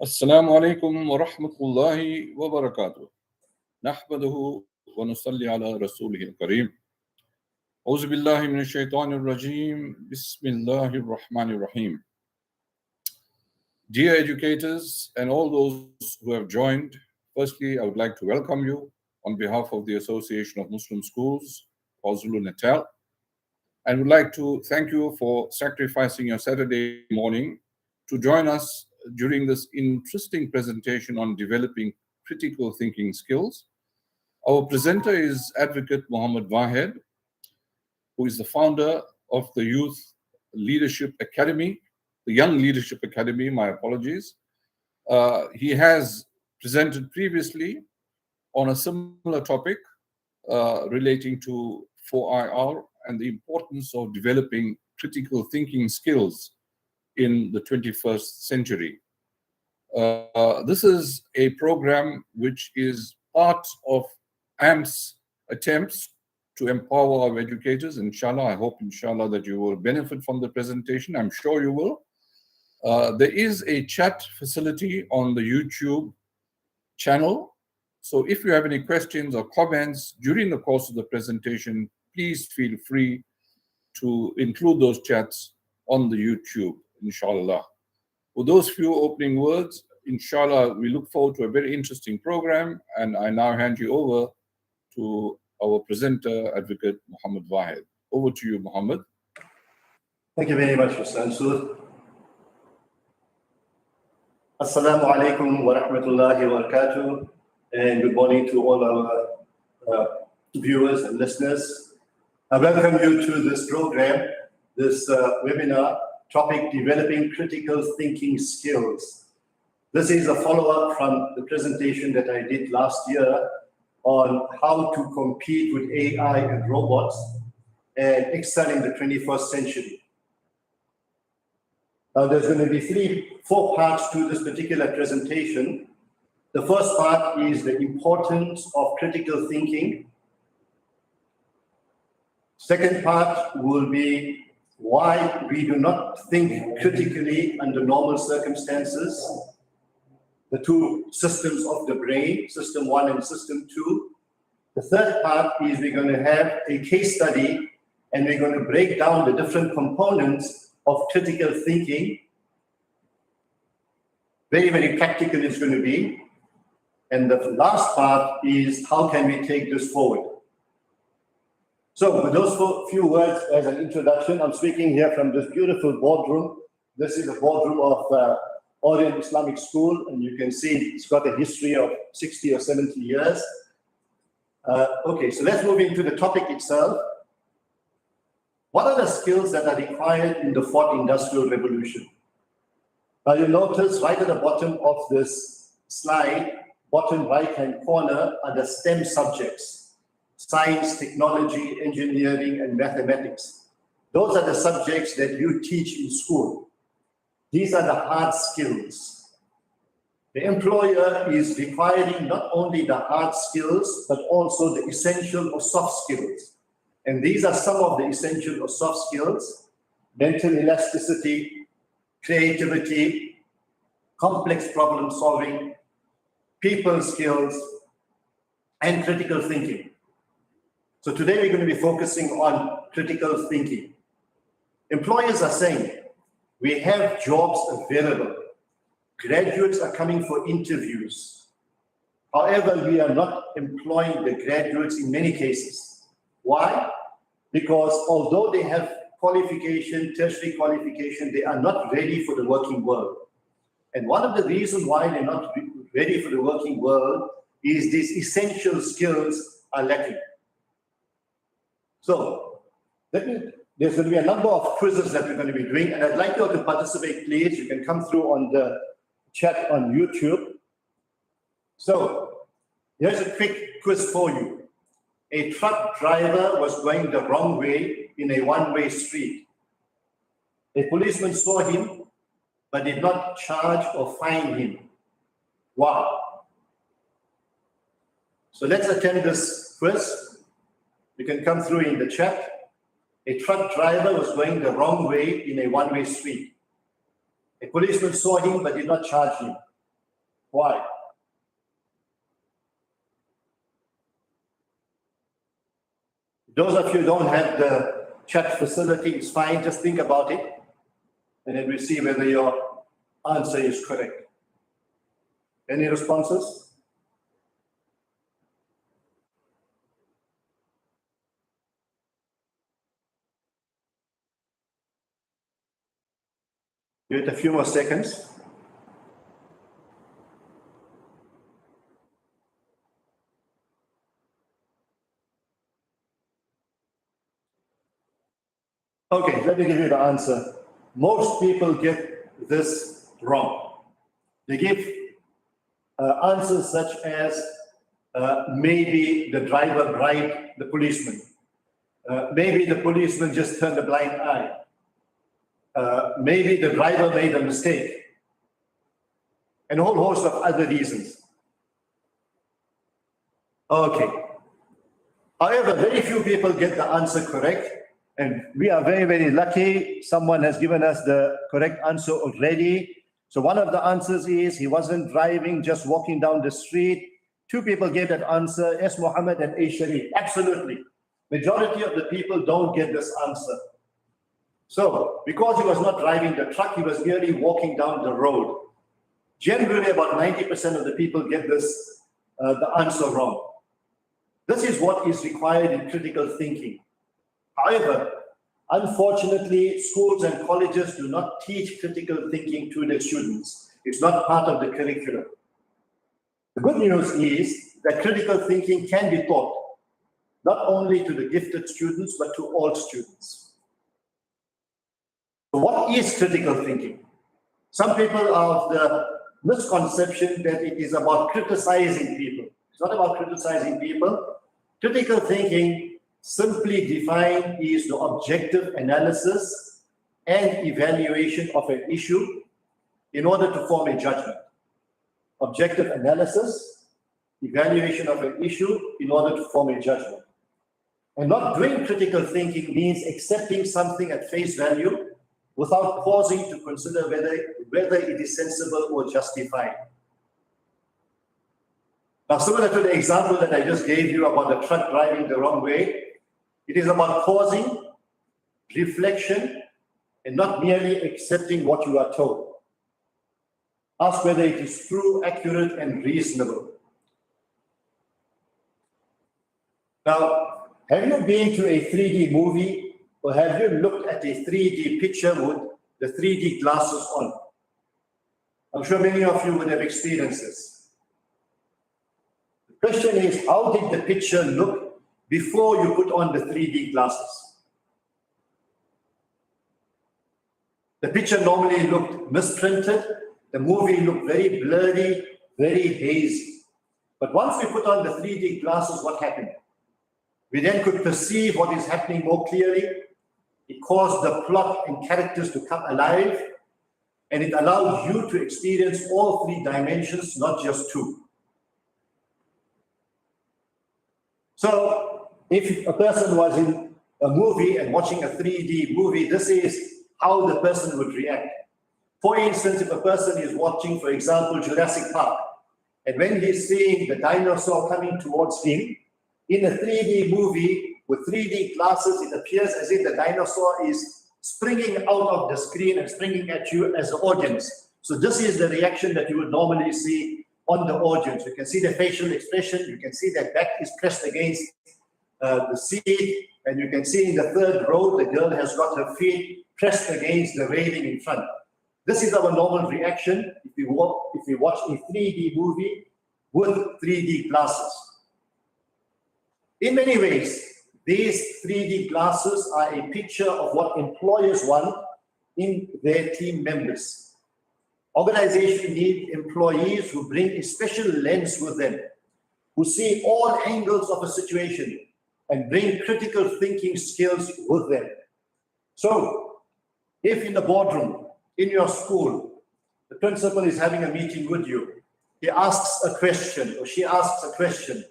السلام عليكم ورحمة الله وبركاته. نحمده ونصلي على رسوله الكريم. أعوذ بالله من الشيطان الرجيم. بسم الله الرحمن الرحيم. Dear educators and all those who have joined, firstly, I would like to welcome you on behalf of the Association of Muslim Schools, KwaZulu-Natal, and would like to thank you for sacrificing your Saturday morning to join us during this interesting presentation on developing critical thinking skills. Our presenter is Advocate Mohamed Vahed, who is the founder of the Youth Leadership Academy, the Young Leadership Academy, my apologies. He has presented previously on a similar topic relating to 4IR and the importance of developing critical thinking skills in the 21st century. This is a program which is part of AMS attempts to empower our educators. Inshallah, I hope, inshallah, that you will benefit from the presentation. I'm sure you will. There is a chat facility on the YouTube channel. So if you have any questions or comments during the course of the presentation, please feel free to include those chats on the YouTube, inshallah. With those few opening words, inshallah, we look forward to a very interesting program. And I now hand you over to our presenter, Advocate Mohamed Vahed. Over to you, Mohamed. Thank you very much, Mr. Ansur. Assalamu alaikum wa rahmatullahi wa barakatuh. And good morning to all our viewers and listeners. I welcome you to this program, this webinar, topic Developing Critical Thinking Skills. This is a follow-up from the presentation that I did last year on how to compete with AI and robots and excel in the 21st century. Now there's going to be four parts to this particular presentation. The first part is the importance of critical thinking. Second part will be why we do not think critically under normal circumstances. The two systems of the brain, system 1 and system 2. The third part is we're going to have a case study and we're going to break down the different components of critical thinking. Very, very practical it's going to be. And the last part is how can we take this forward? So with those few words as an introduction, I'm speaking here from this beautiful boardroom. This is the boardroom of Orient Islamic School, and you can see it's got a history of 60 or 70 years. Okay, so let's move into the topic itself. What are the skills that are required in the fourth industrial revolution? Now you'll notice right at the bottom of this slide, bottom right-hand corner are the STEM subjects. Science, technology, engineering, and mathematics. Those are the subjects that you teach in school. These are the hard skills. The employer is requiring not only the hard skills, but also the essential or soft skills. And these are some of the essential or soft skills: mental elasticity, creativity, complex problem solving, people skills, and critical thinking. So today we're going to be focusing on critical thinking. Employers are saying, we have jobs available. Graduates are coming for interviews. However, we are not employing the graduates in many cases. Why? Because although they have qualification, tertiary qualification, they are not ready for the working world. And one of the reasons why they're not ready for the working world is these essential skills are lacking. So there's going to be a number of quizzes that we're going to be doing, and I'd like you all to participate, please. You can come through on the chat on YouTube. So here's a quick quiz for you. A truck driver was going the wrong way in a one-way street. A policeman saw him, but did not charge or fine him. Wow. So let's attend this quiz. You can come through in the chat. A truck driver was going the wrong way in a one-way street. A policeman saw him but did not charge him. Why? Those of you who don't have the chat facility, it's fine, just think about it, and then we'll see whether your answer is correct. Any responses? Give it a few more seconds. Okay, let me give you the answer. Most people get this wrong. They give answers such as maybe the driver bribed the policeman. Maybe the policeman just turned a blind eye. Maybe the driver made a mistake. And a whole host of other reasons. Okay. However, very few people get the answer correct. And we are very, very lucky. Someone has given us the correct answer already. So one of the answers is he wasn't driving, just walking down the street. Two people gave that answer, S. Mohamed and A. Sharif. Absolutely. Majority of the people don't get this answer. So because he was not driving the truck, he was merely walking down the road. Generally, about 90% of the people get this, the answer wrong. This is what is required in critical thinking. However, unfortunately, schools and colleges do not teach critical thinking to their students. It's not part of the curriculum. The good news is that critical thinking can be taught, not only to the gifted students, but to all students. So what is critical thinking? Some people are of the misconception that it is about criticizing people. It's not about criticizing people. Critical thinking, simply defined, is the objective analysis and evaluation of an issue in order to form a judgment. Objective analysis, evaluation of an issue in order to form a judgment. And not doing critical thinking means accepting something at face value without pausing to consider whether it is sensible or justified. Now, similar to the example that I just gave you about the truck driving the wrong way, it is about pausing, reflection, and not merely accepting what you are told. Ask whether it is true, accurate, and reasonable. Now, have you been to a 3D movie, or have you looked at a 3D picture with the 3D glasses on? I'm sure many of you would have experienced this. The question is, how did the picture look before you put on the 3D glasses? The picture normally looked misprinted. The movie looked very blurry, very hazy. But once we put on the 3D glasses, what happened? We then could perceive what is happening more clearly. It caused the plot and characters to come alive, and it allowed you to experience all three dimensions, not just two. So if a person was in a movie and watching a 3D movie, this is how the person would react. For instance, if a person is watching, for example, Jurassic Park, and when he's seeing the dinosaur coming towards him, in a 3D movie with 3D glasses, it appears as if the dinosaur is springing out of the screen and springing at you as an audience. So this is the reaction that you would normally see on the audience. You can see the facial expression, you can see that back is pressed against the seat, and you can see in the third row, the girl has got her feet pressed against the railing in front. This is our normal reaction if we watch a 3D movie with 3D glasses. In many ways, these 3D glasses are a picture of what employers want in their team members. Organizations need employees who bring a special lens with them, who see all angles of a situation and bring critical thinking skills with them. So, if in the boardroom, in your school, the principal is having a meeting with you, he asks a question or she asks a question,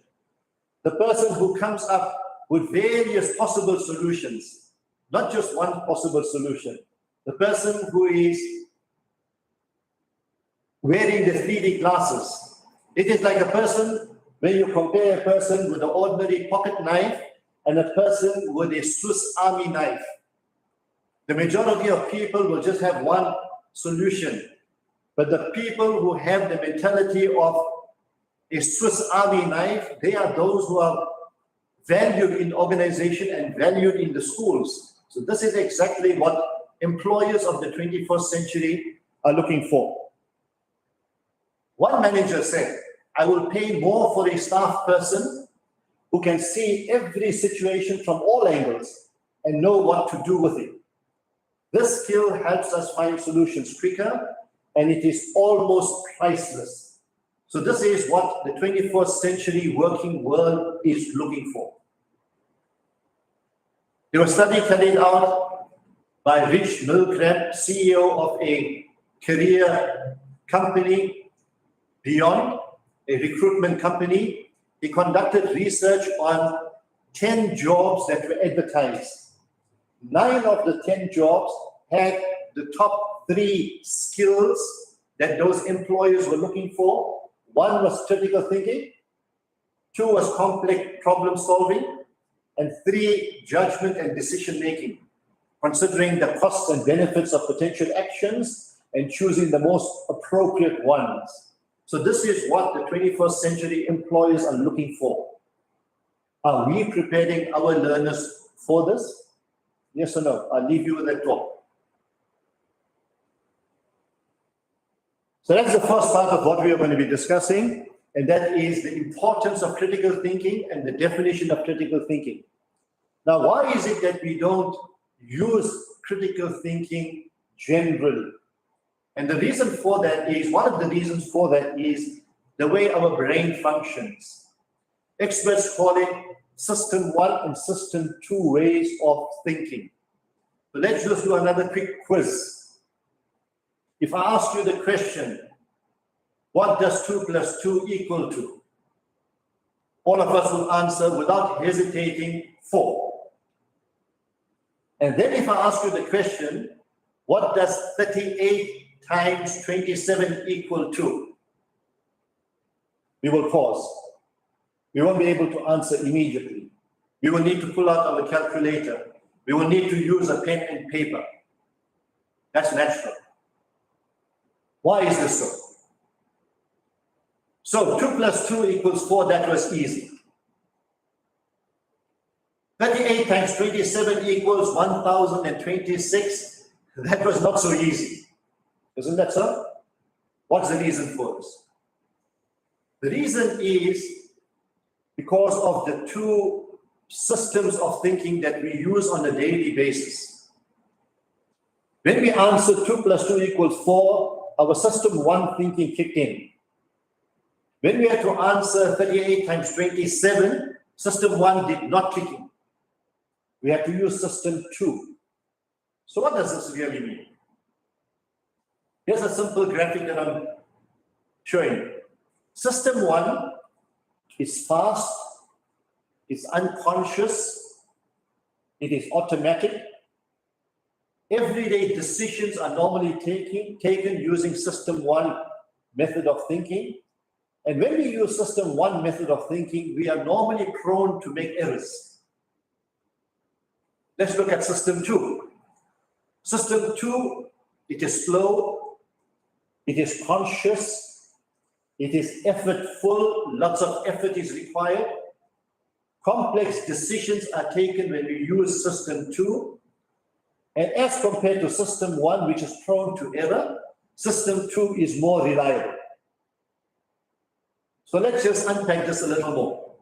the person who comes up with various possible solutions, not just one possible solution, the person who is wearing the 3D glasses. It is like a person, when you compare a person with an ordinary pocket knife and a person with a Swiss Army knife. The majority of people will just have one solution. But the people who have the mentality of a Swiss Army knife, they are those who are valued in organization and valued in the schools. So this is exactly what employers of the 21st century are looking for. One manager said, I will pay more for a staff person who can see every situation from all angles and know what to do with it. This skill helps us find solutions quicker, and it is almost priceless. So this is what the 21st century working world is looking for. There was a study carried out by Rich Milgram, CEO of a career company, Beyond, a recruitment company. He conducted research on 10 jobs that were advertised. 9 of the 10 jobs had the top 3 skills that those employers were looking for. 1 was critical thinking, 2 was complex problem solving, and 3, judgment and decision making, considering the costs and benefits of potential actions and choosing the most appropriate ones. So this is what the 21st century employers are looking for. Are we preparing our learners for this? Yes or no? I'll leave you with that thought. So that's the first part of what we are going to be discussing, and that is the importance of critical thinking and the definition of critical thinking. Now, why is it that we don't use critical thinking generally? And the reason for that is, one of the reasons for that is the way our brain functions. Experts call it system 1 and system 2 ways of thinking. So let's just do another quick quiz. If I ask you the question, what does 2 plus 2 equal to? All of us will answer without hesitating 4. And then if I ask you the question, what does 38 times 27 equal to? We will pause. We won't be able to answer immediately. We will need to pull out our calculator. We will need to use a pen and paper. That's natural. Why is this so? So 2 plus 2 equals 4, that was easy. 38 times 27 equals 1026, that was not so easy. Isn't that so? What's the reason for this? The reason is because of the 2 systems of thinking that we use on a daily basis. When we answered 2 plus 2 equals 4, our system 1 thinking kicked in. When we had to answer 38 times 27, system 1 did not kick in. We had to use system 2. So what does this really mean? Here's a simple graphic that I'm showing you. System 1 is fast, it's unconscious, it is automatic. Everyday decisions are normally taken using system 1 method of thinking. And when we use system 1 method of thinking, we are normally prone to make errors. Let's look at system 2. System 2, it is slow, it is conscious, it is effortful, lots of effort is required. Complex decisions are taken when we use system 2. And as compared to system 1, which is prone to error, system 2 is more reliable. So let's just unpack this a little more.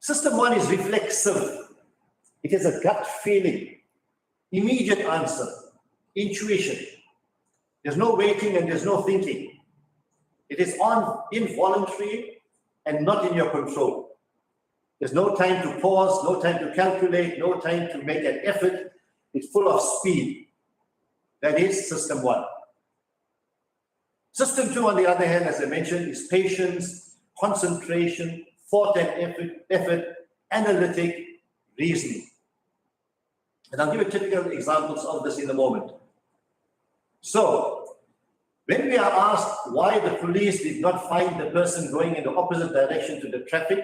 System 1 is reflexive. It is a gut feeling, immediate answer, intuition. There's no waiting and there's no thinking. It is involuntary and not in your control. There's no time to pause, no time to calculate, no time to make an effort. It's full of speed. That is system 1. System 2, on the other hand, as I mentioned, is patience, concentration, thought and effort, analytic, reasoning. And I'll give you typical examples of this in a moment. So, When we are asked why the police did not find the person going in the opposite direction to the traffic,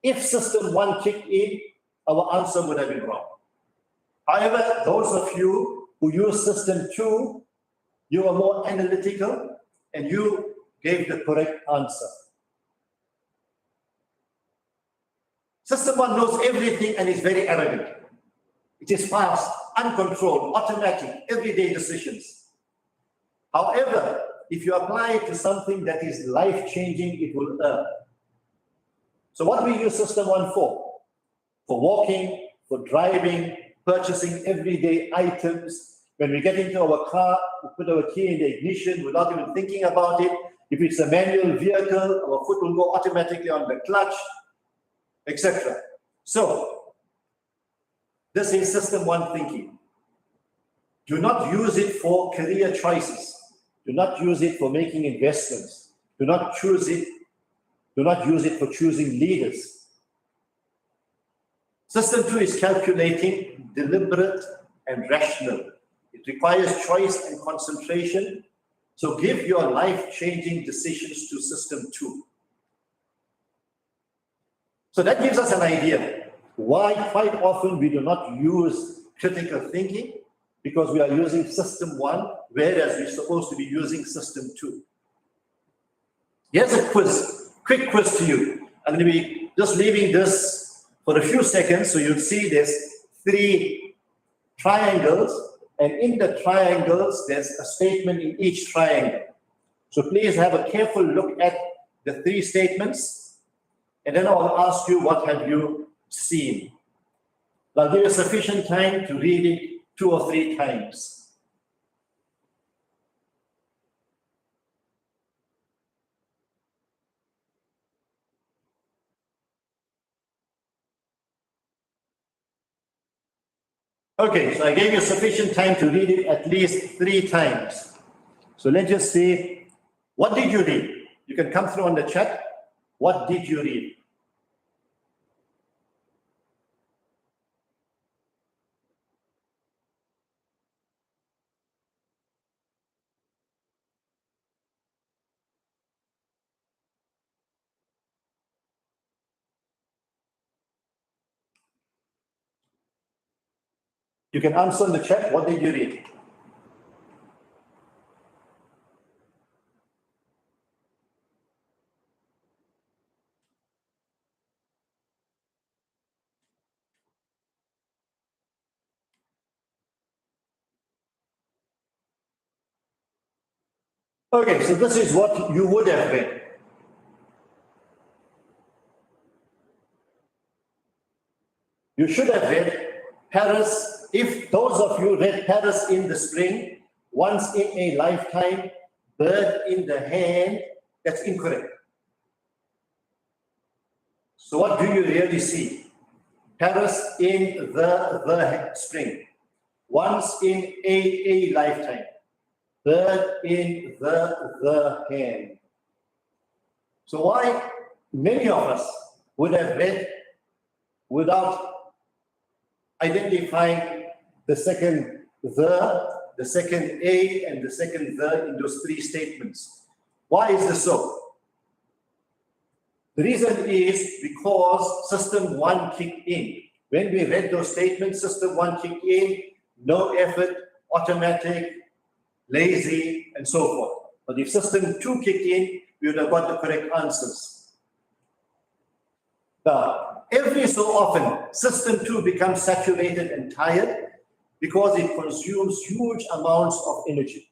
if system 1 kicked in, our answer would have been wrong. However, those of you who use system 2, you are more analytical and you gave the correct answer. System 1 knows everything and is very arrogant. It is fast, uncontrolled, automatic, everyday decisions. However, if you apply it to something that is life-changing, it will err. So what do we use system 1 for? For walking, for driving, purchasing everyday items. When we get into our car, we put our key in the ignition without even thinking about it. If it's a manual vehicle, our foot will go automatically on the clutch, etc. So, this is system 1 thinking. Do not use it for career choices. Do not use it for making investments. Do not use it for choosing leaders. System 2 is calculating, deliberate, and rational. It requires choice and concentration. So give your life-changing decisions to system 2. So that gives us an idea why quite often we do not use critical thinking, because we are using system 1, whereas we're supposed to be using system 2. Here's a quiz, quick quiz to you. I'm going to be just leaving this for a few seconds, so you'll see there's 3 triangles, and in the triangles, there's a statement in each triangle. So please have a careful look at the 3 statements, and then I'll ask you, what have you seen? I'll give you sufficient time to read it 2 or 3 times. Okay, so I gave you sufficient time to read it at least 3 times. So let's just see, what did you read? You can come through on the chat. What did you read? You can answer in the chat, what did you read? Okay, so this is what you would have read. You should have read Paris. If those of you read Paris in the spring, once in a lifetime, bird in the hand, that's incorrect. So what do you really see? Paris in the spring, once in a lifetime, bird in the hand. So why many of us would have read without identifying the second the second a, and the second the in those 3 statements. Why is this so? The reason is because system 1 kicked in. When we read those statements, system 1 kicked in, no effort, automatic, lazy, and so forth. But if system 2 kicked in, we would have got the correct answers. Now, every so often, system 2 becomes saturated and tired because it consumes huge amounts of energy.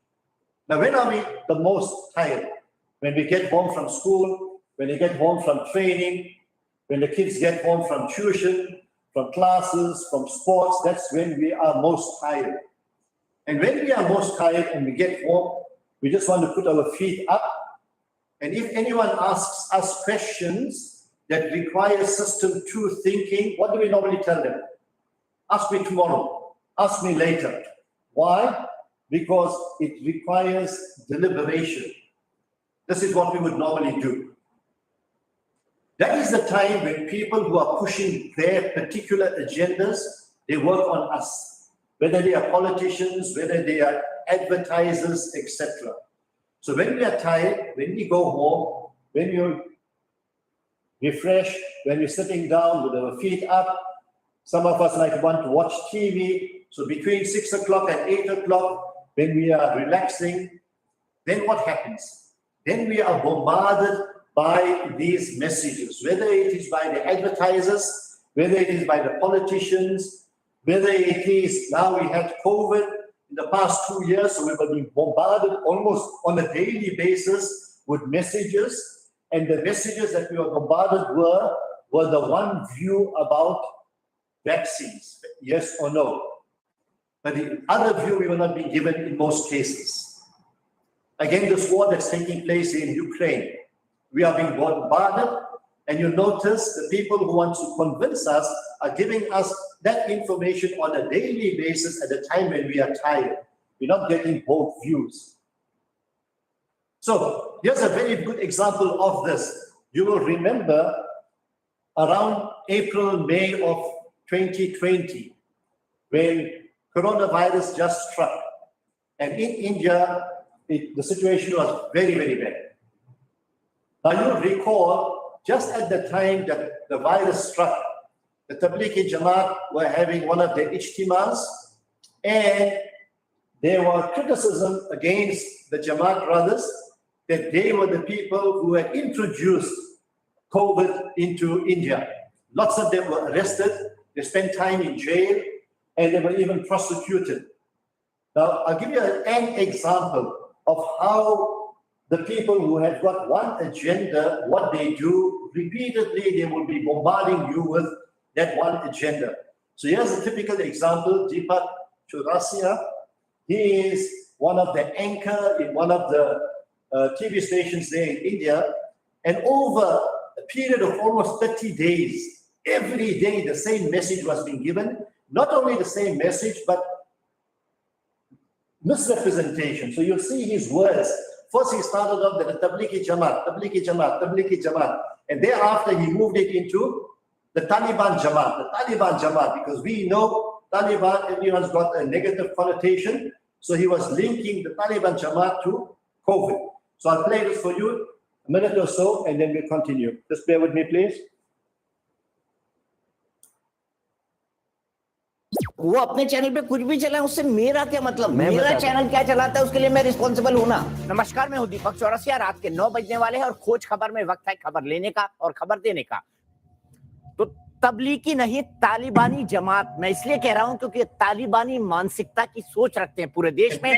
Now, when are we the most tired? When we get home from school, when they get home from training, when the kids get home from tuition, from classes, from sports, that's when we are most tired. And when we are most tired and we get home, we just want to put our feet up. And if anyone asks us questions that require system 2 thinking, what do we normally tell them? Ask me tomorrow. Ask me later. Why? Because it requires deliberation. This is what we would normally do. That is the time when people who are pushing their particular agendas, they work on us, whether they are politicians, whether they are advertisers, etc. So when we are tired, when we go home, when you refresh, when we're sitting down with our feet up, some of us might want to watch TV. So between 6 o'clock and 8 o'clock, when we are relaxing, then what happens? Then we are bombarded by these messages, whether it is by the advertisers, whether it is by the politicians, whether it is now we had COVID in the past 2 years, so we've been bombarded almost on a daily basis with messages, and the messages that we were bombarded were the one view about vaccines, yes or no. But the other view we were not being given in most cases. Again, this war that's taking place in Ukraine, we are being bombarded, and you notice the people who want to convince us are giving us that information on a daily basis at a time when we are tired. We're not getting both views. So here's a very good example of this. You will remember around April, May of 2020, when coronavirus just struck. And in India, the situation was very, very bad. Now you recall, just at the time that the virus struck, the Tablighi Jamaat were having one of their ijtimas, and there was criticism against the Jamaat brothers that they were the people who had introduced COVID into India. Lots of them were arrested, they spent time in jail, and they were even prosecuted. Now, I'll give you an example of how the people who have got one agenda, what they do, repeatedly, they will be bombarding you with that one agenda. So here's a typical example. Deepak Chaurasia, he is one of the anchor in one of the TV stations there in India, and over a period of almost 30 days, every day the same message was being given. Not only the same message, but misrepresentation. So you'll see his words. First he started off with the Tablighi Jamaat, Tablighi Jamaat, Tablighi Jamaat. And thereafter he moved it into the Taliban Jamaat, because we know Taliban, everyone's got a negative connotation. So he was linking the Taliban Jamaat to COVID. So I'll play this for you, a minute or so, and then we'll continue. Just bear with me, please. वो अपने channel पे कुछ भी चला उससे मेरा क्या मतलब, मेरा चैनल क्या चलाता है उसके लिए मैं रिस्पॉन्सिबल हूं ना। नमस्कार, मैं हूं दीपक चौरसिया। रात के 9 बजने वाले हैं और खोज खबर में वक्त है खबर लेने का और खबर देने का। तो तबलीगी नहीं, तालिबानी जमात, मैं इसलिए कह रहा हूं क्योंकि तालिबानी मानसिकता की सोच रखते हैं पूरे देश में।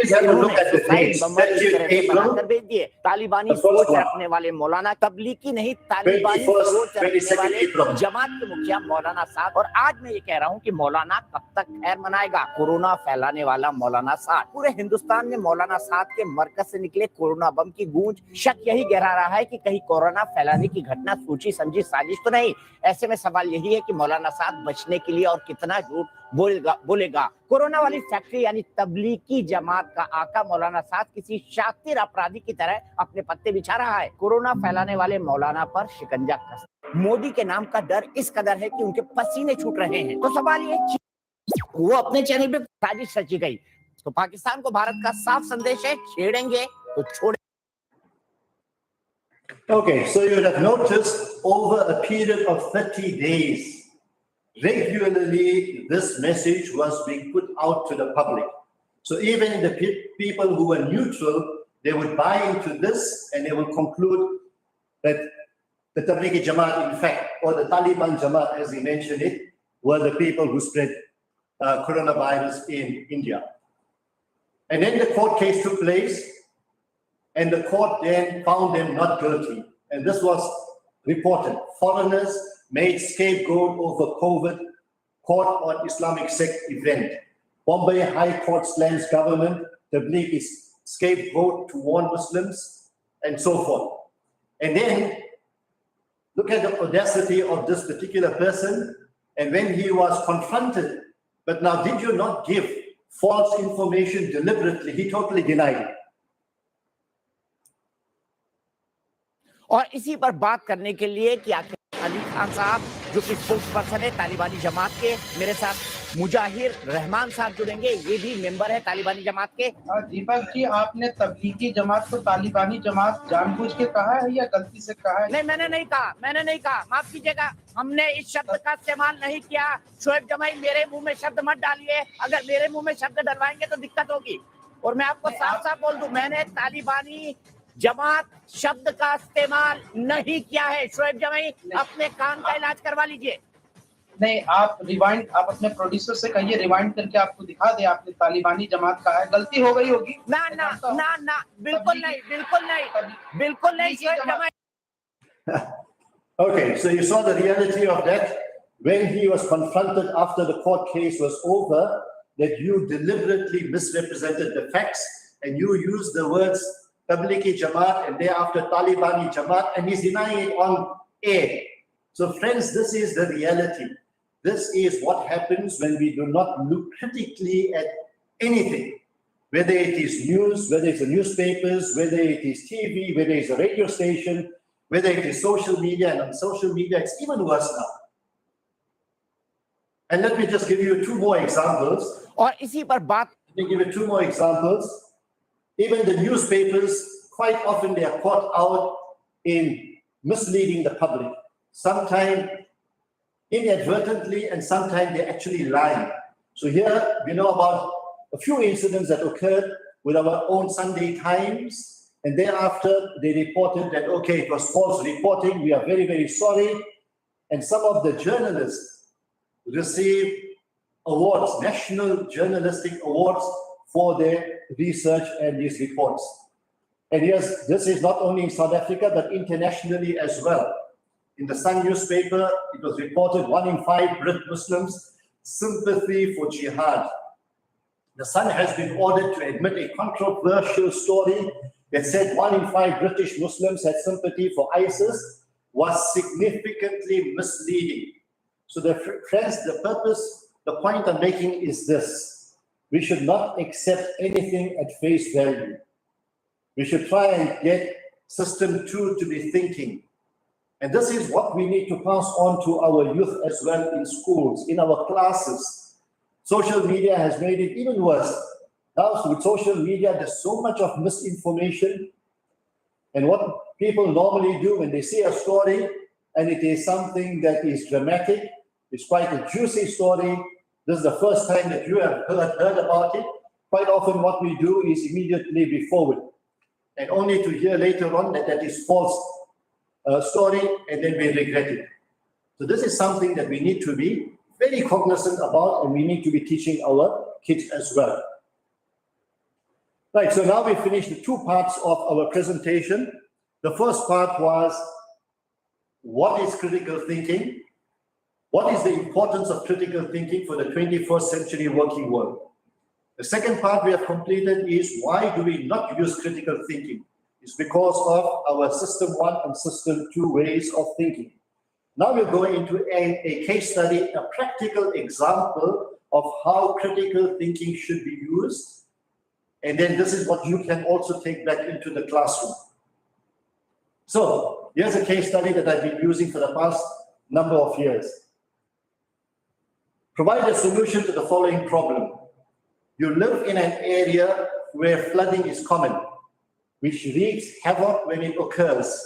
भेज दिए तालिबानी सोच रखने वाले मौलाना, तबलीगी नहीं तालिबानी सोच रखने वाले जमात के मुखिया मौलाना साद। और आज मैं ये कह रहा हूं कि मौलाना कब तक खैर मनाएगा। कोरोना फैलाने वाला मौलाना साद, पूरे हिंदुस्तान में मौलाना साद के मरकज से निकले कोरोना बम की गूंज। शक यही गहरा रहा है कि कहीं कोरोना फैलाने की घटना सोची समझी साजिश तो नहीं। ऐसे में सवाल यही है कि मौलाना साद बचने के लिए और कितना झूठ बोलेगा। कोरोना वाली फैक्ट्री यानी तबलीगी जमात का आका मौलाना साद किसी शातिर अपराधी की तरह अपने पत्ते बिछा रहा है। कोरोना फैलाने वाले मौलाना पर शिकंजा कस। मोदी के नाम का डर इस कदर है कि उनके पसीने छूट रहे हैं। तो सवाल ये, वो अपने चैनल पे साजिश रची गई तो पाकिस्तान को भारत का साफ संदेश है, छेड़ेंगे तो छोड़ेंगे। Okay, so you would have noticed over a period of 30 days, regularly this message was being put out to the public. So even the people who were neutral, they would buy into this and they will conclude that the Tablighi Jamaat, in fact, or the Taliban Jamaat, as he mentioned it, were the people who spread coronavirus in India. And then the court case took place, and the court then found them not guilty. And this was reported. Foreigners made scapegoat over COVID, court on Islamic sect event. Bombay High Court slams government, Tabligh is scapegoat to warn Muslims, and so forth. And then look at the audacity of this particular person. And when he was confronted, but now did you not give false information deliberately? He totally denied it. और इसी पर बात करने के लिए कि आखिर अली खान साहब जो कि स्पोक्स पर्सन है तालिबानी जमात के, मेरे साथ मुजाहिर रहमान साहब जुड़ेंगे, ये भी मेंबर है तालिबानी जमात के। दीपक जी, आपने तबलीगी जमात को तालिबानी जमात जानबूझ के कहा है या गलती से कहा है? नहीं, मैंने नहीं कहा, माफ कीजिएगा, हमने इस शब्द का इस्तेमाल नहीं किया। शोएब जमाई, मेरे मुंह में शब्द मत डालिए, अगर मेरे मुंह में शब्द डलवाएंगे तो दिक्कत होगी। और मैं आपको साफ साफ बोल दूं, मैंने तालिबानी जमात शब्द का इस्तेमाल नहीं किया है। शोएब जमाई, अपने कान का इलाज करवा लीजिए। नहीं, आप अपने प्रोड्यूसर से कहिए रिवाइंड करके आपको दिखा दे आपने तालिबानी जमात कहा है। गलती हो गई होगी। ना, बिल्कुल नहीं शोएब जमाई। Okay, so you saw the reality of that when he was confronted after the court case was over, that you deliberately misrepresented the facts and you used the words Tablighi Jamaat and thereafter Talibani Jamaat, and he's denying it on air. So friends, this is the reality. This is what happens when we do not look critically at anything, whether it is news, whether it's the newspapers, whether it is TV, whether it's a radio station, whether it is social media, and on social media, it's even worse now. And let me just give you two more examples. और इसी पर बात, Let me give you two more examples. Even the newspapers, quite often they are caught out in misleading the public. Sometimes inadvertently, and sometimes they're actually lying. So here we know about a few incidents that occurred with our own Sunday Times, and thereafter they reported that, okay, it was false reporting, we are very, very sorry. And some of the journalists received awards, national journalistic awards for their research and these reports. And yes, this is not only in South Africa, but internationally as well. In the Sun newspaper, it was reported 1 in 5 Brit Muslims sympathy for jihad. The Sun has been ordered to admit a controversial story that said 1 in 5 British Muslims had sympathy for ISIS was significantly misleading. So friends, the point I'm making is this: we should not accept anything at face value. We should try and get system 2 to be thinking. And this is what we need to pass on to our youth as well in schools, in our classes. Social media has made it even worse. Now with social media, there's so much of misinformation. And what people normally do when they see a story and it is something that is dramatic, it's quite a juicy story, this is the first time that you have heard about it, quite often what we do is immediately be forward. And only to hear later on that that is false story, and then we regret it. So this is something that we need to be very cognizant about, and we need to be teaching our kids as well. Right, so now we finished the 2 parts of our presentation. The first part was, what is critical thinking? What is the importance of critical thinking for the 21st century working world? The second part we have completed is, why do we not use critical thinking? It's because of our system 1 and system 2 ways of thinking. Now we're going into a case study, a practical example of how critical thinking should be used. And then this is what you can also take back into the classroom. So here's a case study that I've been using for the past number of years. Provide a solution to the following problem. You live in an area where flooding is common, which wreaks havoc when it occurs,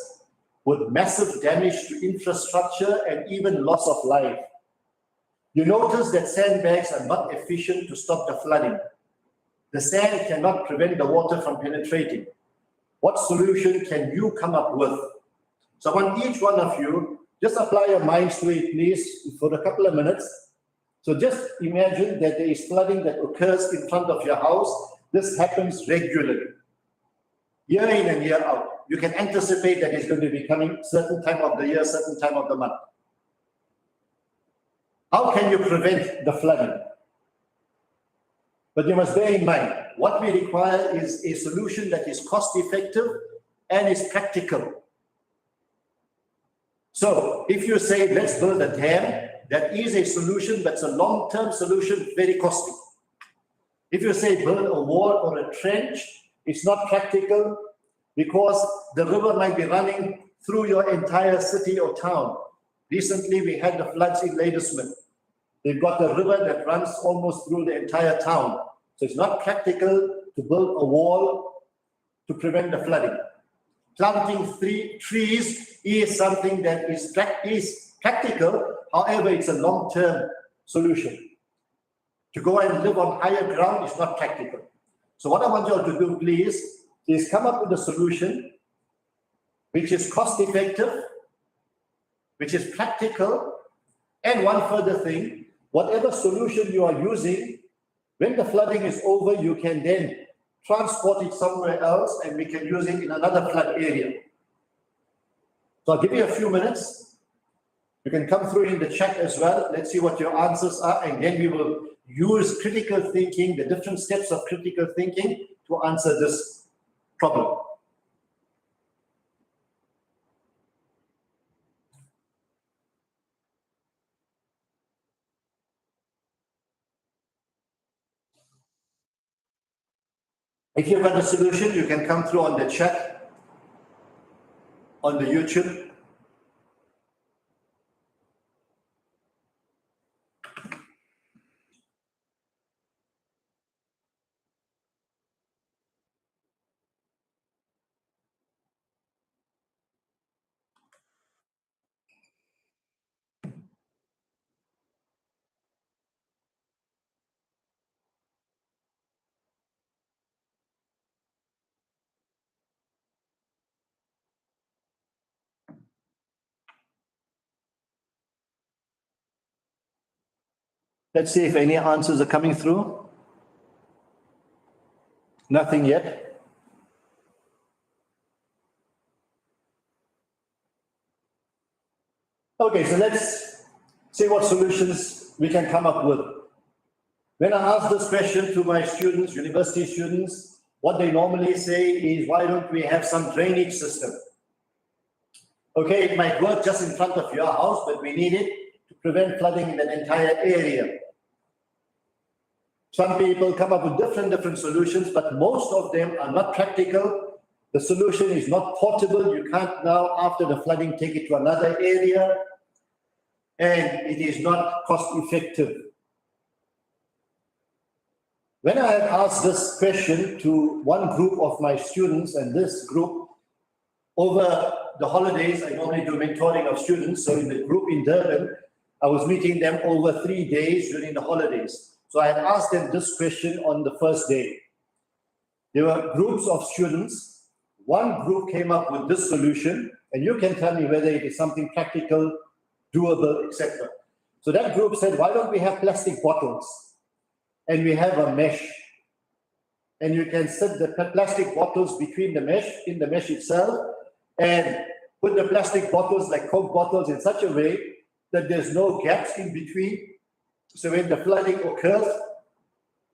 with massive damage to infrastructure and even loss of life. You notice that sandbags are not efficient to stop the flooding. The sand cannot prevent the water from penetrating. What solution can you come up with? So I want each one of you, just apply your minds to it, please, for a couple of minutes. So just imagine that there is flooding that occurs in front of your house. This happens regularly, year in and year out. You can anticipate that it's going to be coming certain time of the year, certain time of the month. How can you prevent the flooding? But you must bear in mind, what we require is a solution that is cost-effective and is practical. So if you say, let's build a dam, that is a solution, but it's a long-term solution, very costly. If you say build a wall or a trench, it's not practical because the river might be running through your entire city or town. Recently, we had the floods in Ladysmith. They've got a river that runs almost through the entire town. So it's not practical to build a wall to prevent the flooding. Planting trees is something that is practical. However, it's a long-term solution. To go and live on higher ground is not practical. So what I want you all to do, please, is come up with a solution which is cost-effective, which is practical, and one further thing, whatever solution you are using, when the flooding is over, you can then transport it somewhere else and we can use it in another flood area. So I'll give you a few minutes. You can come through in the chat as well. Let's see what your answers are, and then we will use critical thinking, the different steps of critical thinking to answer this problem. If you've got a solution, you can come through on the chat, on the YouTube. Let's see if any answers are coming through. Nothing yet. Okay, so let's see what solutions we can come up with. When I ask this question to my students, university students, what they normally say is, why don't we have some drainage system? Okay, it might work just in front of your house, but we need it to prevent flooding in that entire area. Some people come up with different solutions, but most of them are not practical. The solution is not portable. You can't now, after the flooding, take it to another area. And it is not cost effective. When I had asked this question to one group of my students, and this group, over the holidays, I normally do mentoring of students. So in the group in Durban, I was meeting them over 3 days during the holidays. So I had asked them this question on the first day. There were groups of students. One group came up with this solution, and you can tell me whether it is something practical, doable, etc. So that group said, why don't we have plastic bottles? And we have a mesh. And you can set the plastic bottles between the mesh, in the mesh itself, and put the plastic bottles like Coke bottles in such a way that there's no gaps in between. So when the flooding occurs,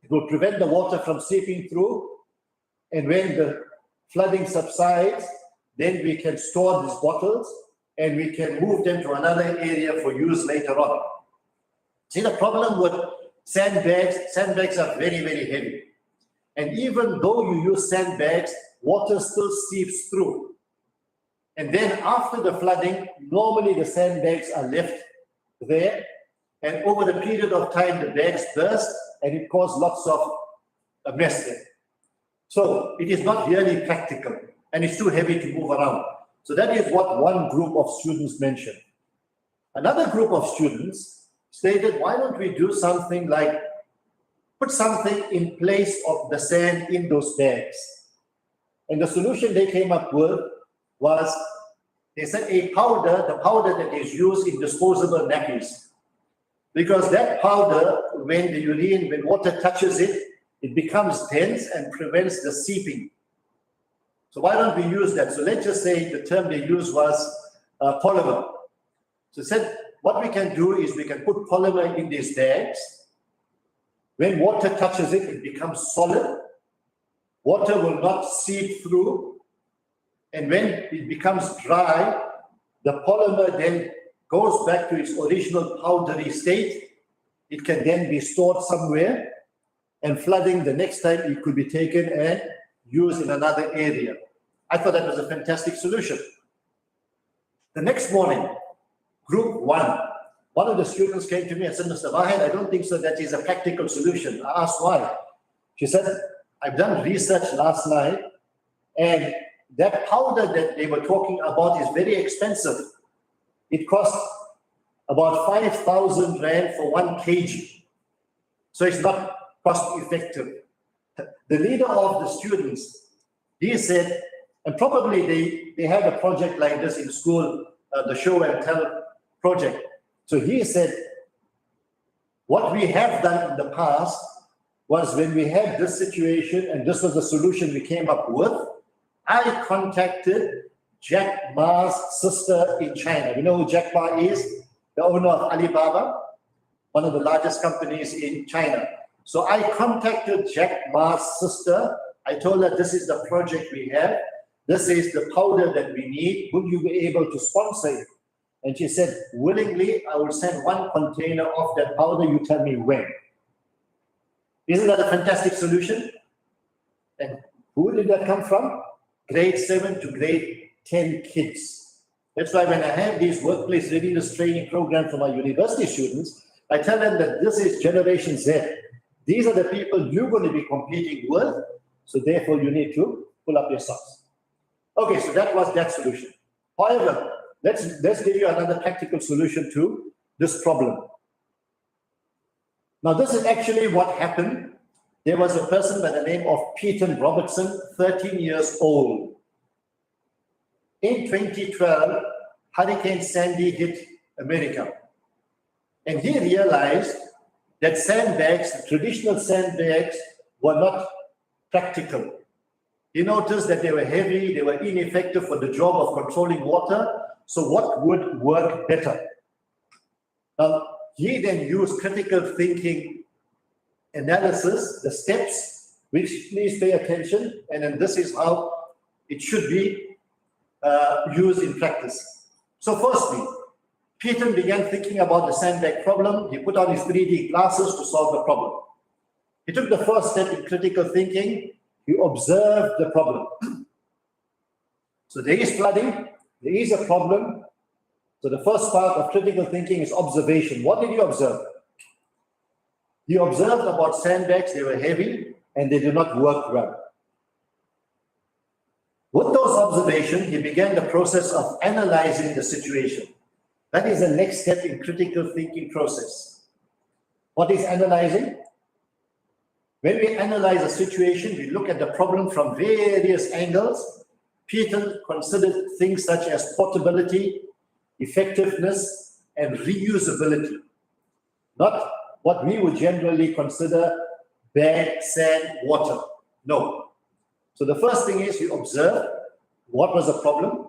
it will prevent the water from seeping through. And when the flooding subsides, then we can store these bottles and we can move them to another area for use later on. See, the problem with sandbags are very, very heavy. And even though you use sandbags, water still seeps through. And then after the flooding, normally the sandbags are left there. And over the period of time, the bags burst and it caused lots of a mess there. So it is not really practical and it's too heavy to move around. So that is what one group of students mentioned. Another group of students stated, why don't we do something like put something in place of the sand in those bags? And the solution they came up with was, they said the powder that is used in disposable nappies. Because that powder, when water touches it, it becomes dense and prevents the seeping. So why don't we use that? So let's just say the term they used was polymer. So said, what we can do is we can put polymer in these bags. When water touches it, it becomes solid. Water will not seep through. And when it becomes dry, the polymer then goes back to its original powdery state. It can then be stored somewhere, and flooding the next time it could be taken and used in another area. I thought that was a fantastic solution. The next morning, group one one of the students came to me and said, Mr. Vahed, I don't think so that is a practical solution. I asked why. She said, I've done research last night, and that powder that they were talking about is very expensive. It costs about 5,000 Rand for 1 kg. So it's not cost effective. The leader of the students, he said, and probably they had a project like this in school, the show and tell project. So he said, what we have done in the past was when we had this situation and this was the solution we came up with, I contacted Jack Ma's sister in China. You know who Jack Ma is? The owner of Alibaba, one of the largest companies in China. So I contacted Jack Ma's sister. I told her, this is the project we have. This is the powder that we need. Would you be able to sponsor it? And she said, willingly, I will send 1 container of that powder. You tell me when. Isn't that a fantastic solution? And who did that come from? Grade 7 to grade 10 kids. That's why when I have these workplace readiness training programs for my university students, I tell them that this is Generation Z. These are the people you're going to be competing with. So therefore, you need to pull up your socks. Okay, so that was that solution. However, let's give you another practical solution to this problem. Now, this is actually what happened. There was a person by the name of Peter Robertson, 13 years old. In 2012, Hurricane Sandy hit America. And he realized that sandbags, traditional sandbags, were not practical. He noticed that they were heavy, they were ineffective for the job of controlling water. So what would work better? Now, he then used critical thinking analysis, the steps, which please pay attention, and then this is how it should be used in practice. So firstly, Peter began thinking about the sandbag problem. He put on his 3D glasses to solve the problem. He took the first step in critical thinking. He observed the problem. So there is flooding, there is a problem. So the first part of critical thinking is observation. What did you observe? You observed about sandbags, they were heavy and they did not work well. With those observations, he began the process of analyzing the situation. That is the next step in critical thinking process. What is analyzing? When we analyze a situation, we look at the problem from various angles. Peter considered things such as portability, effectiveness, and reusability. Not what we would generally consider bad sand, water. No. So the first thing is he observed what was the problem.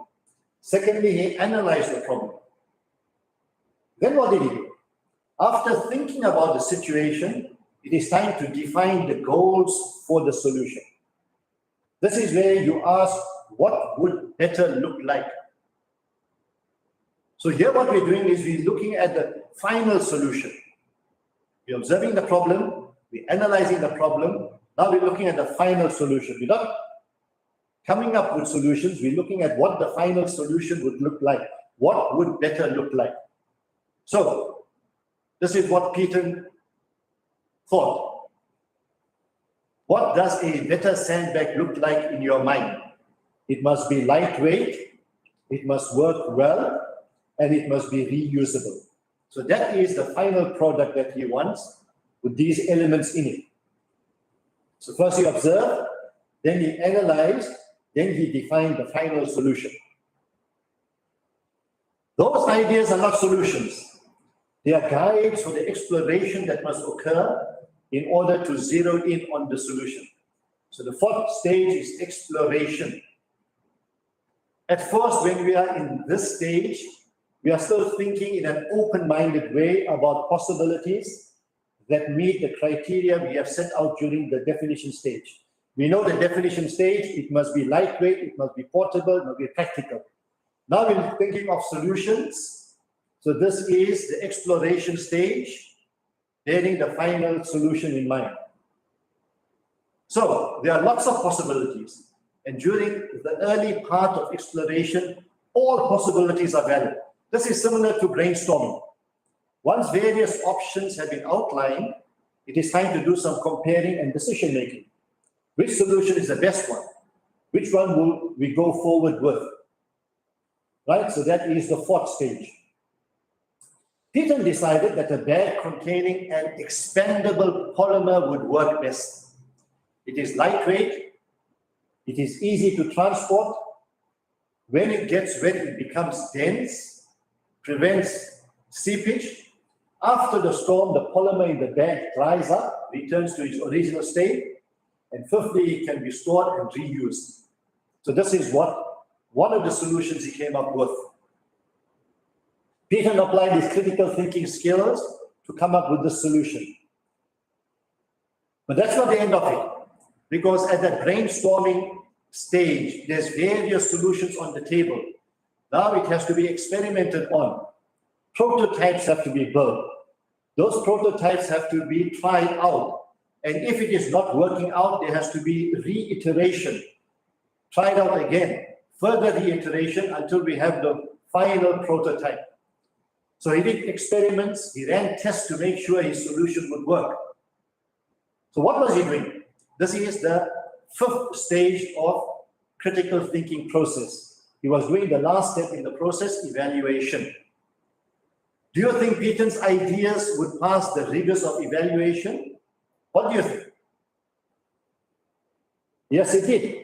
Secondly, he analyzed the problem. Then what did he do? After thinking about the situation, it is time to define the goals for the solution. This is where you ask, what would better look like? So here what we're doing is we're looking at the final solution. We're observing the problem, we're analyzing the problem, now we're looking at the final solution. We're not coming up with solutions, we're looking at what the final solution would look like. What would better look like? So, this is what Peter thought. What does a better sandbag look like in your mind? It must be lightweight, it must work well, and it must be reusable. So that is the final product that he wants with these elements in it. So first he observed, then he analyzed, then he defined the final solution. Those ideas are not solutions. They are guides for the exploration that must occur in order to zero in on the solution. So the fourth stage is exploration. At first, when we are in this stage, we are still thinking in an open-minded way about possibilities that meet the criteria we have set out during the definition stage. We know the definition stage, it must be lightweight, it must be portable, it must be practical. Now we're thinking of solutions. So this is the exploration stage, bearing the final solution in mind. So there are lots of possibilities. And during the early part of exploration, all possibilities are valid. This is similar to brainstorming. Once various options have been outlined, it is time to do some comparing and decision making. Which solution is the best one? Which one will we go forward with? Right, so that is the fourth stage. Peter decided that a bag containing an expandable polymer would work best. It is lightweight, it is easy to transport. When it gets wet, it becomes dense, prevents seepage. After the storm, the polymer in the bag dries up, returns to its original state, and fifthly, it can be stored and reused. So this is one of the solutions he came up with. Peter applied his critical thinking skills to come up with the solution. But that's not the end of it, because at that brainstorming stage, there's various solutions on the table. Now it has to be experimented on. Prototypes have to be built. Those prototypes have to be tried out. And if it is not working out, there has to be reiteration. Tried out again, further reiteration until we have the final prototype. So he did experiments, he ran tests to make sure his solution would work. So what was he doing? This is the fifth stage of critical thinking process. He was doing the last step in the process, evaluation. Do you think Peter's ideas would pass the rigors of evaluation? What do you think? Yes, it did.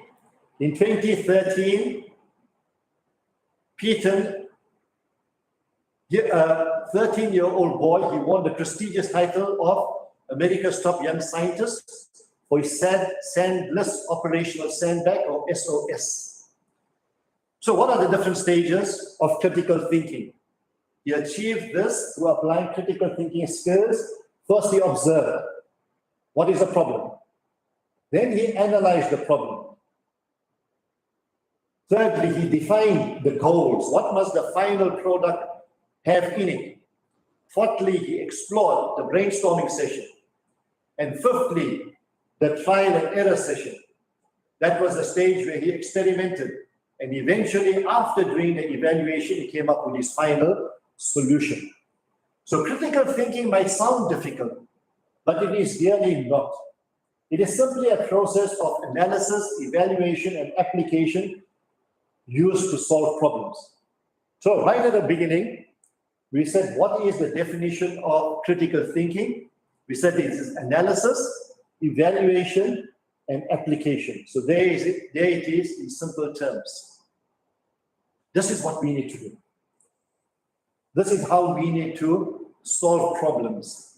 In 2013, Peter, a 13-year-old boy, he won the prestigious title of America's Top Young Scientist for his Sandless Operational Sandbag, or SOS. So what are the different stages of critical thinking? He achieved this through applying critical thinking skills. First, he observed what is the problem. Then he analyzed the problem. Thirdly, he defined the goals. What must the final product have in it? Fourthly, he explored the brainstorming session. And fifthly, the trial and error session. That was the stage where he experimented. And eventually, after doing the evaluation, he came up with his final solution. So critical thinking might sound difficult, but it is really not. It is simply a process of analysis, evaluation, and application used to solve problems. So right at the beginning, we said, what is the definition of critical thinking? We said it is analysis, evaluation, and application. So there it is in simple terms. This is what we need to do. This is how we need to solve problems.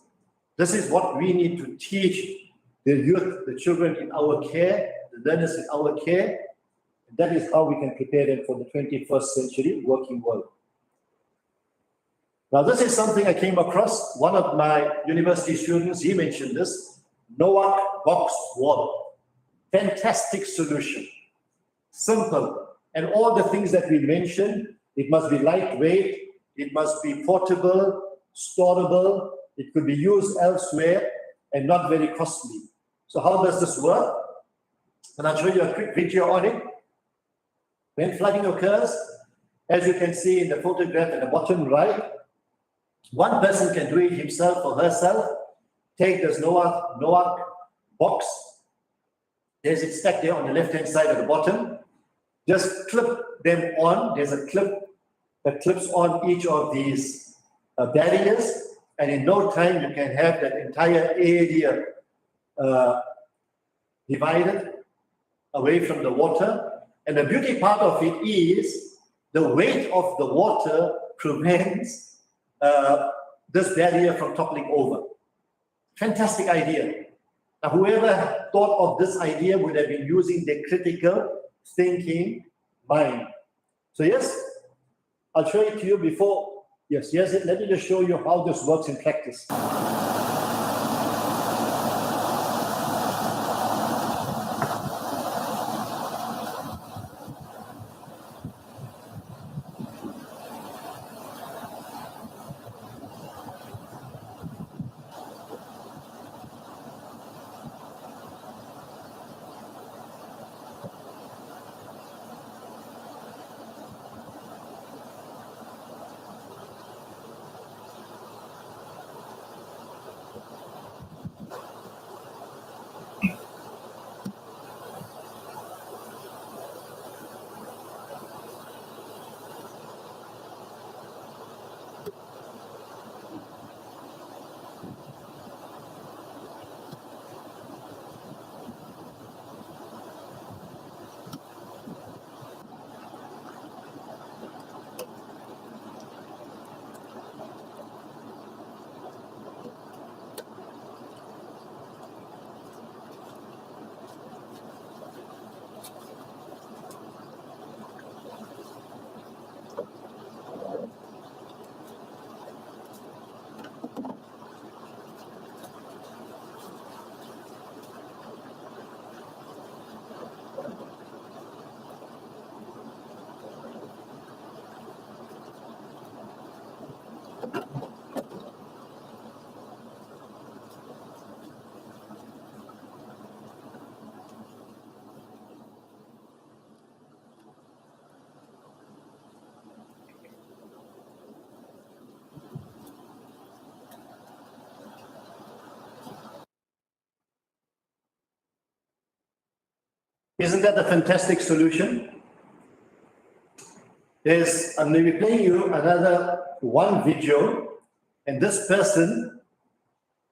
This is what we need to teach the youth, the children in our care, the learners in our care. That is how we can prepare them for the 21st century working world. Now, this is something I came across. One of my university students, he mentioned this, Noah box wall. Fantastic solution. Simple. And all the things that we mentioned, it must be lightweight, it must be portable, storable, it could be used elsewhere, and not very costly. So how does this work? And I'll show you a quick video on it. When flooding occurs, as you can see in the photograph at the bottom right, one person can do it himself or herself. Take this Noah box. There's it stacked there on the left-hand side at the bottom. Just clip them on. There's a clip that clips on each of these barriers, and in no time you can have that entire area divided away from the water. And the beauty part of it is the weight of the water prevents this barrier from toppling over. Fantastic idea. Now, whoever thought of this idea would have been using their critical thinking mind. So yes, I'll show it to you before. Yes, let me just show you how this works in practice. Isn't that a fantastic solution? I'm going to be playing you another one video, and this person,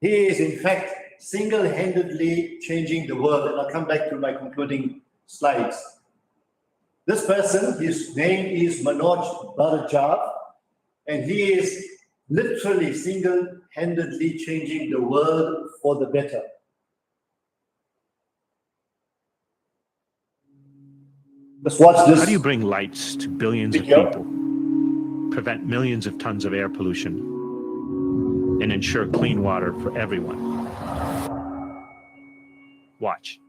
he is in fact single-handedly changing the world, and I'll come back to my concluding slides. This person, his name is Manoj Bharjav, and he is literally single-handedly changing the world for the better. Let's watch this. How do you bring lights to billions of video. people, prevent millions of tons of air pollution, and ensure clean water for everyone? Watch.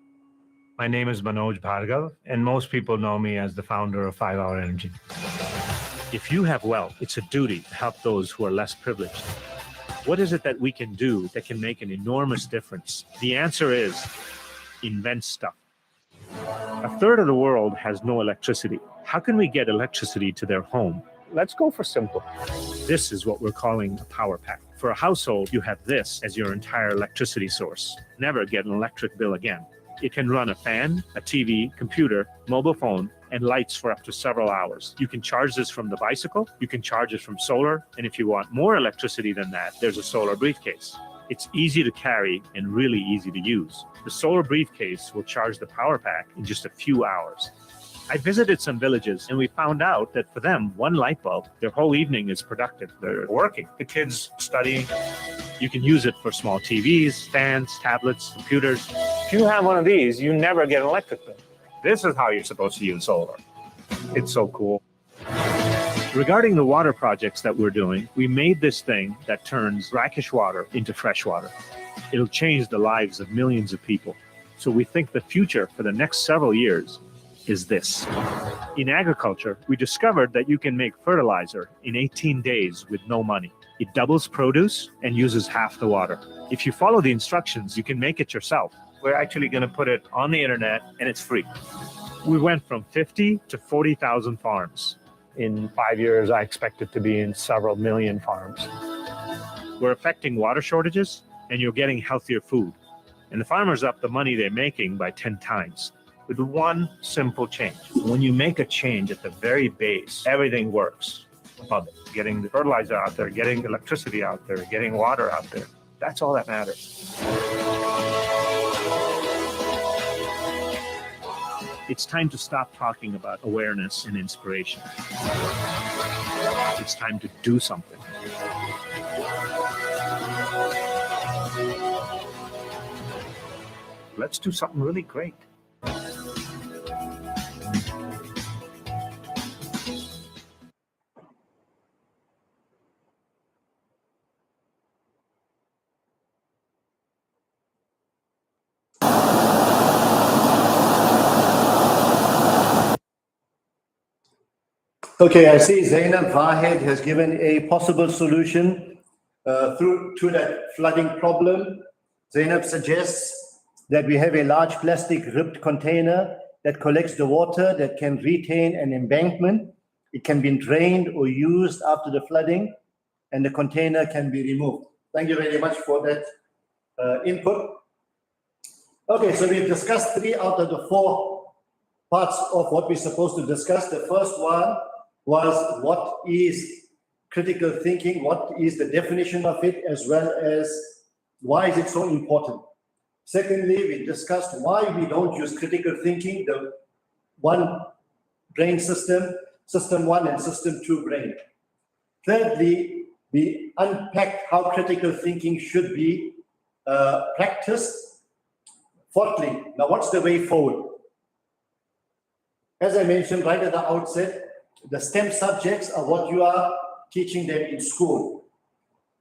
My name is Manoj Bhargav, and most people know me as the founder of 5 Hour Energy. If you have wealth, it's a duty to help those who are less privileged. What is it that we can do that can make an enormous difference? The answer is invent stuff. A third of the world has no electricity. How can we get electricity to their home? Let's go for simple. This is what we're calling a power pack. For a household, you have this as your entire electricity source. Never get an electric bill again. It can run a fan, a TV, computer, mobile phone, and lights for up to several hours. You can charge this from the bicycle, you can charge it from solar, and if you want more electricity than that, there's a solar briefcase. It's easy to carry and really easy to use. The solar briefcase will charge the power pack in just a few hours. I visited some villages and we found out that for them, one light bulb, their whole evening is productive. They're working. The kids studying. You can use it for small TVs, fans, tablets, computers. If you have one of these, you never get an electric bill. This is how you're supposed to use solar. It's so cool. Regarding the water projects that we're doing, we made this thing that turns brackish water into fresh water. It'll change the lives of millions of people. So we think the future for the next several years is this. In agriculture, we discovered that you can make fertilizer in 18 days with no money. It doubles produce and uses half the water. If you follow the instructions, you can make it yourself. We're actually going to put it on the internet and it's free. We went from 50 to 40,000 farms. In 5 years, I expect it to be in several million farms. We're affecting water shortages and you're getting healthier food. And the farmers up the money they're making by 10 times. With one simple change. When you make a change at the very base, everything works above it. Getting the fertilizer out there, getting electricity out there, getting water out there. That's all that matters. It's time to stop talking about awareness and inspiration. It's time to do something. Let's do something really great. Okay, I see Zainab Vahed has given a possible solution to that flooding problem. Zainab suggests that we have a large plastic ribbed container that collects the water that can retain an embankment. It can be drained or used after the flooding, and the container can be removed. Thank you very much for that input. Okay, so we've discussed 3 out of the 4 parts of what we're supposed to discuss. The first one was what is critical thinking, what is the definition of it, as well as why is it so important. Secondly, we discussed why we don't use critical thinking, the one brain system, system 1 and system 2 brain. Thirdly, we unpacked how critical thinking should be practiced. Fourthly, now what's the way forward? As I mentioned right at the outset, the STEM subjects are what you are teaching them in school.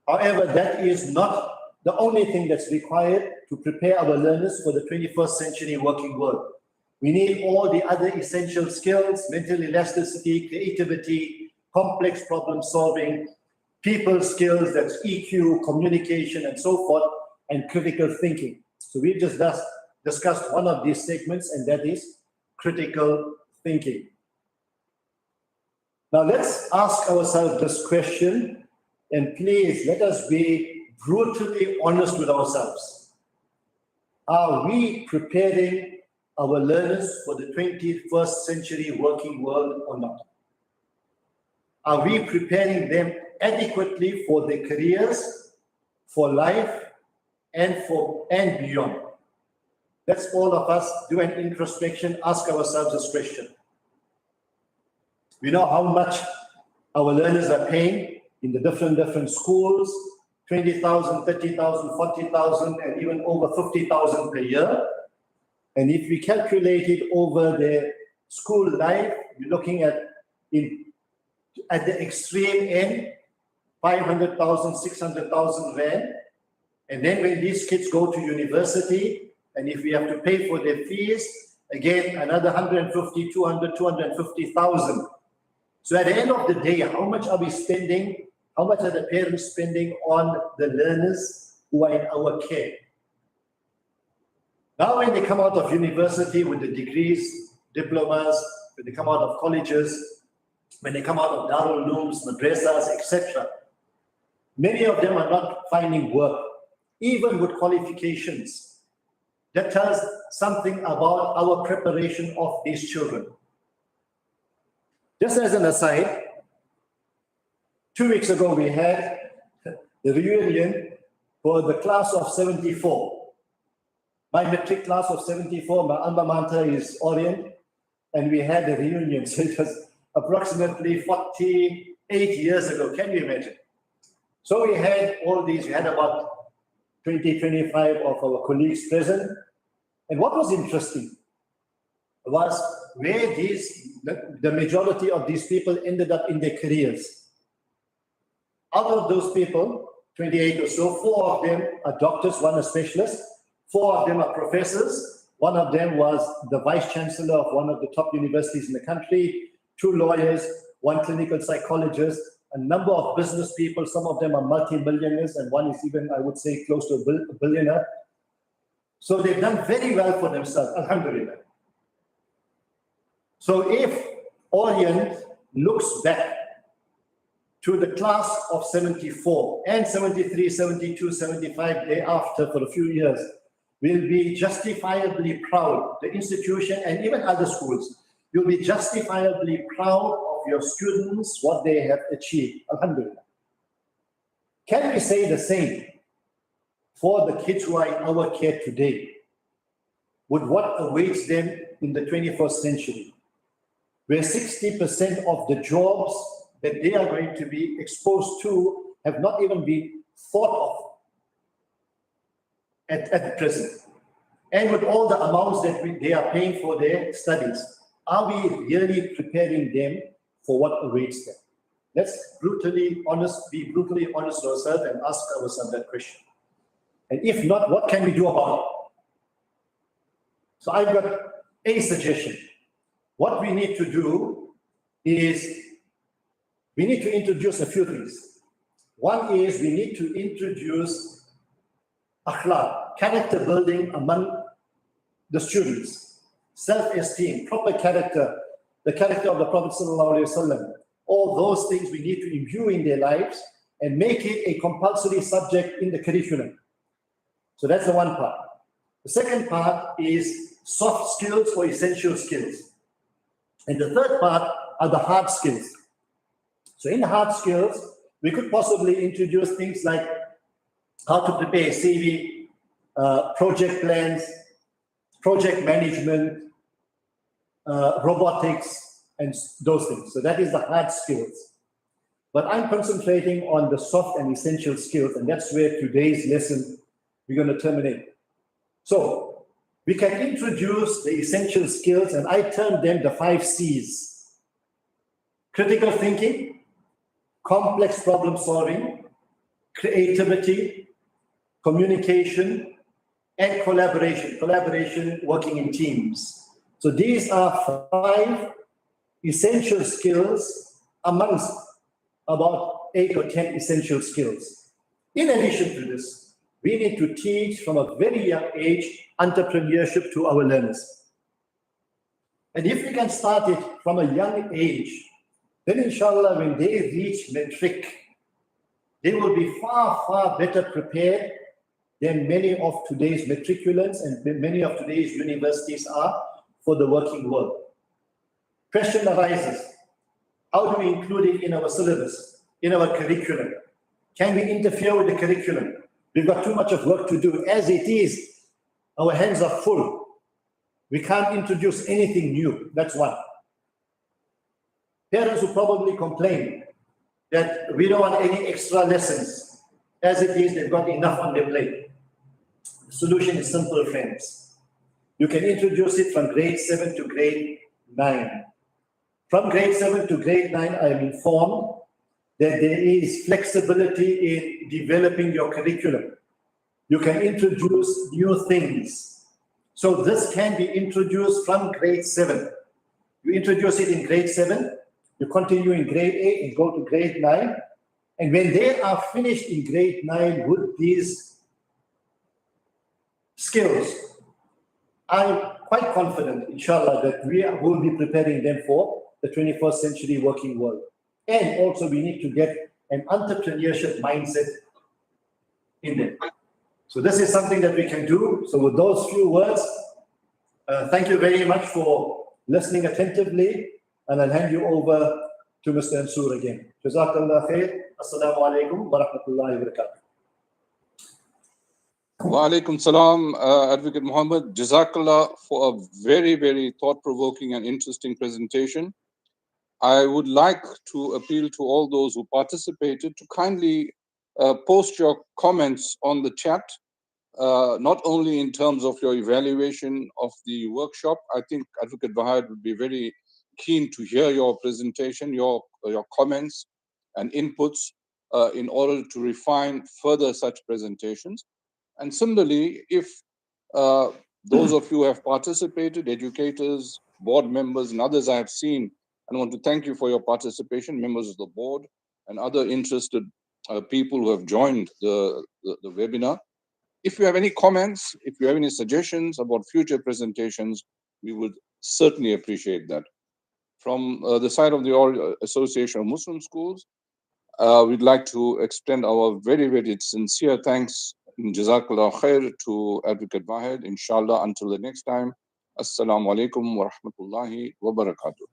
However, that is not the only thing that's required to prepare our learners for the 21st century working world. We need all the other essential skills: mental elasticity, creativity, complex problem solving, people skills, that's EQ, communication, and so forth, and critical thinking. So we just discussed one of these segments, and that is critical thinking. Now let's ask ourselves this question, and please let us be brutally honest with ourselves. Are we preparing our learners for the 21st century working world or not? Are we preparing them adequately for their careers, for life, and beyond? Let's all of us do an introspection, ask ourselves this question. We know how much our learners are paying in the different schools, 20,000, 30,000, 40,000, and even over 50,000 per year. And if we calculate it over their school life, we're looking at the extreme end, 500,000, 600,000 rand. And then when these kids go to university, and if we have to pay for their fees, again, another 150, 200, 250,000. So at the end of the day, how much are we spending? How much are the parents spending on the learners who are in our care? Now, when they come out of university with the degrees, diplomas, when they come out of colleges, when they come out of Darul Ulooms, madrasas, etc., many of them are not finding work, even with qualifications. That tells something about our preparation of these children. Just as an aside, 2 weeks ago we had the reunion for the class of 74. My metric class of 74, my alma mater is Orient, and we had a reunion. So it was approximately 48 years ago. Can you imagine? So we had all these, we had about 20, 25 of our colleagues present. And what was interesting was where the majority of these people ended up in their careers. Out of those people, 28 or so, 4 of them are doctors, 1 a specialist, 4 of them are professors, 1 of them was the vice chancellor of one of the top universities in the country, 2 lawyers, 1 clinical psychologist, a number of business people, some of them are multi-millionaires, and 1 is even, I would say, close to a billionaire. So they've done very well for themselves, alhamdulillah. So if Orient looks back to the class of 74 and 73, 72, 75 thereafter for a few years, we'll be justifiably proud, the institution and even other schools, you'll be justifiably proud of your students, what they have achieved, alhamdulillah. Can we say the same for the kids who are in our care today, with what awaits them in the 21st century, where 60% of the jobs that they are going to be exposed to have not even been thought of at present. And with all the amounts that they are paying for their studies, are we really preparing them for what awaits them? Let's be brutally honest with ourselves and ask ourselves that question. And if not, what can we do about it? So I've got a suggestion. What we need to do is we need to introduce a few things. One is we need to introduce akhlaq, character building among the students, self-esteem, proper character, the character of the Prophet ﷺ. All those things we need to imbue in their lives and make it a compulsory subject in the curriculum. So that's the one part. The second part is soft skills or essential skills. And the third part are the hard skills. So in hard skills, we could possibly introduce things like how to prepare a CV, project plans, project management, robotics, and those things. So that is the hard skills. But I'm concentrating on the soft and essential skills, and that's where today's lesson we're going to terminate. So we can introduce the essential skills, and I term them the 5 C's. Critical thinking, complex problem solving, creativity, communication, and collaboration. Collaboration, working in teams. So these are 5 essential skills amongst about 8 or 10 essential skills. In addition to this, we need to teach from a very young age entrepreneurship to our learners. And if we can start it from a young age, then inshallah, when they reach matric, they will be far, far better prepared than many of today's matriculants and many of today's universities are for the working world. Question arises, how do we include it in our syllabus, in our curriculum? Can we interfere with the curriculum? We've got too much of work to do. As it is, our hands are full. We can't introduce anything new. That's one. Parents will probably complain that we don't want any extra lessons. As it is, they've got enough on their plate. The solution is simple, friends. You can introduce it from grade 7 to grade 9. From grade 7 to grade 9, I am informed that there is flexibility in developing your curriculum. You can introduce new things. So this can be introduced from grade 7. You introduce it in grade 7, you continue in grade 8 and go to grade 9. And when they are finished in grade 9 with these skills, I'm quite confident, inshallah, that we will be preparing them for the 21st century working world. And also we need to get an entrepreneurship mindset in them. So this is something that we can do. So with those few words, thank you very much for listening attentively, and I'll hand you over to Mr. Ansur again. Jazakallah khair. Assalamu alaikum wa rahmatullahi wa barakatuh. Wa alaikum salam, Advocate Mohammed. Jazakallah for a very, very thought-provoking and interesting presentation. I would like to appeal to all those who participated to kindly post your comments on the chat, not only in terms of your evaluation of the workshop. I think Advocate Vahed would be very keen to hear your presentation, your comments and inputs in order to refine further such presentations. And similarly, if those of you who have participated, educators, board members, and others I have seen, and I want to thank you for your participation, members of the board and other interested people who have joined the webinar. If you have any comments, if you have any suggestions about future presentations, we would certainly appreciate that. From the side of the Association of Muslim Schools, we'd like to extend our very, very sincere thanks and Jazakallah khair to Advocate Vahed. Inshallah, until the next time, Assalamu alaikum wa rahmatullahi wa barakatuh.